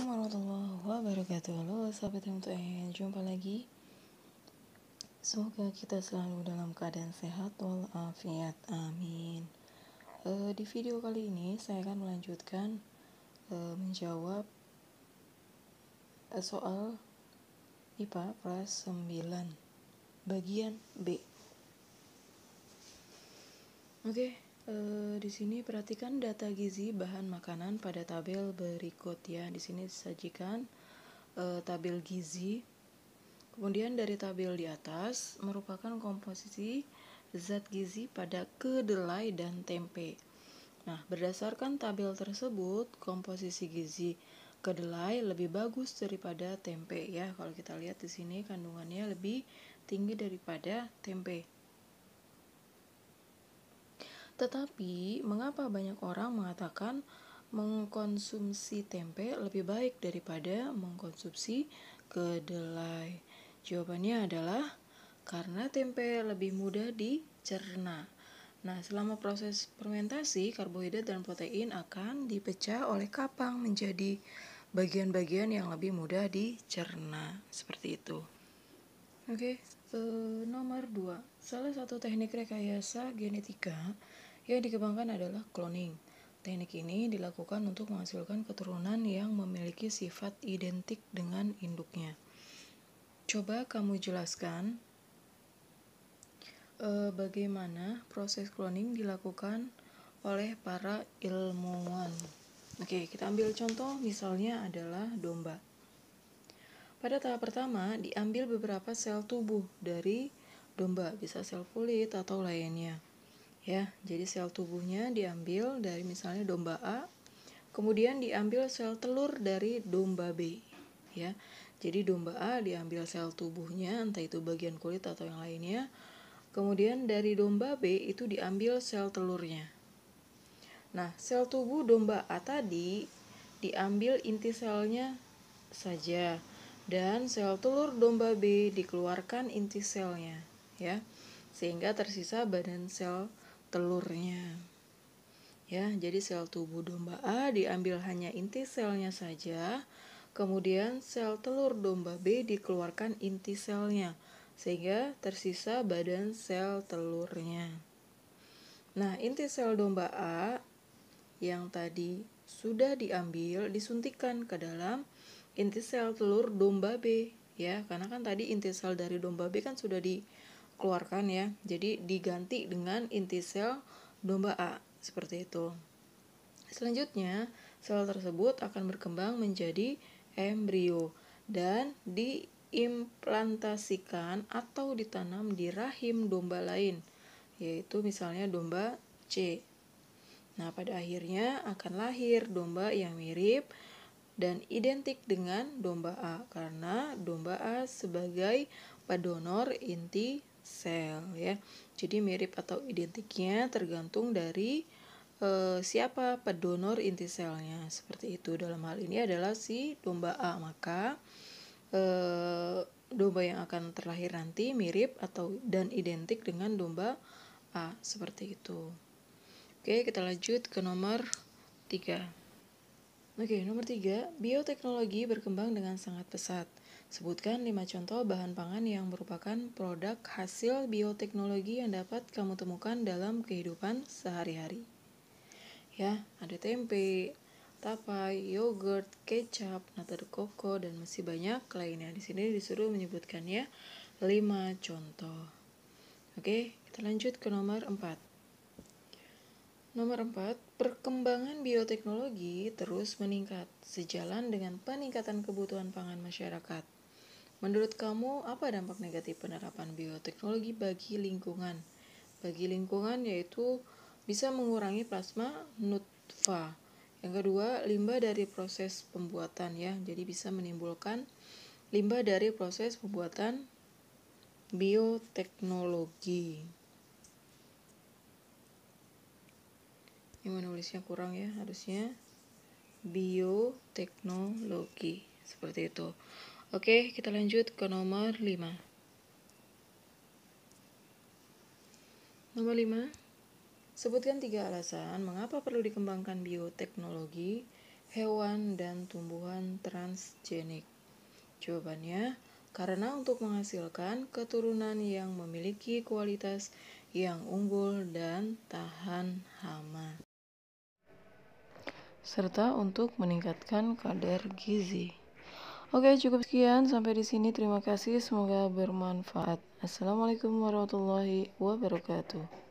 Assalamualaikum warahmatullahi wabarakatuh. Halo sahabat MTN, jumpa lagi. Semoga kita selalu dalam keadaan sehat walafiat, amin. Di video kali ini saya akan melanjutkan menjawab soal IPA kelas 9 bagian B. Oke. Di sini perhatikan data gizi bahan makanan pada tabel berikut ya. Di sini disajikan tabel gizi. Kemudian dari tabel di atas merupakan komposisi zat gizi pada kedelai dan tempe. Nah, berdasarkan tabel tersebut, komposisi gizi kedelai lebih bagus daripada tempe ya. Kalau kita lihat di sini kandungannya lebih tinggi daripada tempe. Tetapi, mengapa banyak orang mengatakan mengkonsumsi tempe lebih baik daripada mengkonsumsi kedelai? Jawabannya adalah karena tempe lebih mudah dicerna. Nah, selama proses fermentasi, karbohidrat dan protein akan dipecah oleh kapang menjadi bagian-bagian yang lebih mudah dicerna. Seperti itu. Oke, nomor 2. Salah satu teknik rekayasa genetika yang dikembangkan adalah cloning. Teknik ini dilakukan untuk menghasilkan keturunan yang memiliki sifat identik dengan induknya. Coba kamu jelaskan bagaimana proses cloning dilakukan oleh para ilmuwan. Oke, kita ambil contoh misalnya adalah domba. Pada tahap pertama, diambil beberapa sel tubuh dari domba, bisa sel kulit atau lainnya. Ya, jadi sel tubuhnya diambil dari misalnya domba A, kemudian diambil sel telur dari domba B. Ya, jadi domba A diambil sel tubuhnya, entah itu bagian kulit atau yang lainnya. Kemudian dari domba B itu diambil sel telurnya. Nah, sel tubuh domba A tadi diambil inti selnya saja, dan sel telur domba B dikeluarkan inti selnya, ya, sehingga tersisa badan sel telurnya. Ya, jadi sel tubuh domba A diambil hanya inti selnya saja, kemudian sel telur domba B dikeluarkan inti selnya, sehingga tersisa badan sel telurnya. Nah, inti sel domba A yang tadi sudah diambil disuntikkan ke dalam inti sel telur domba B, ya, karena kan tadi inti sel dari domba B kan sudah dikeluarkan ya, jadi diganti dengan inti sel domba A, seperti itu. Selanjutnya, sel tersebut akan berkembang menjadi embrio dan diimplantasikan atau ditanam di rahim domba lain, yaitu misalnya domba C. Nah, pada akhirnya akan lahir domba yang mirip dan identik dengan domba A, karena domba A sebagai pendonor inti sel, ya. Jadi mirip atau identiknya tergantung dari siapa pendonor inti selnya. Seperti itu, dalam hal ini adalah si domba A, maka domba yang akan terlahir nanti mirip atau dan identik dengan domba A, seperti itu. Oke, kita lanjut ke nomor 3. Oke, nomor 3, bioteknologi berkembang dengan sangat pesat. Sebutkan 5 contoh bahan pangan yang merupakan produk hasil bioteknologi yang dapat kamu temukan dalam kehidupan sehari-hari. Ya, ada tempe, tapai, yogurt, kecap, nata de coco, dan masih banyak lainnya. Di sini disuruh menyebutkannya 5 contoh. Oke, kita lanjut ke nomor 4. Nomor 4, perkembangan bioteknologi terus meningkat sejalan dengan peningkatan kebutuhan pangan masyarakat. Menurut kamu, apa dampak negatif penerapan bioteknologi bagi lingkungan? Bagi lingkungan yaitu bisa mengurangi plasma nutfah. Yang kedua, limbah dari proses pembuatan, ya. Jadi bisa menimbulkan limbah dari proses pembuatan bioteknologi. Ini menulisnya kurang ya, harusnya bioteknologi, seperti itu. Oke, kita lanjut ke nomor 5. Nomor 5, sebutkan 3 alasan mengapa perlu dikembangkan bioteknologi. hewan dan tumbuhan transgenik? Jawabannya, karena untuk menghasilkan keturunan yang memiliki kualitas yang unggul dan tahan hama, serta untuk meningkatkan kadar gizi. Oke, cukup sekian sampai di sini. Terima kasih, semoga bermanfaat. Assalamualaikum warahmatullahi wabarakatuh.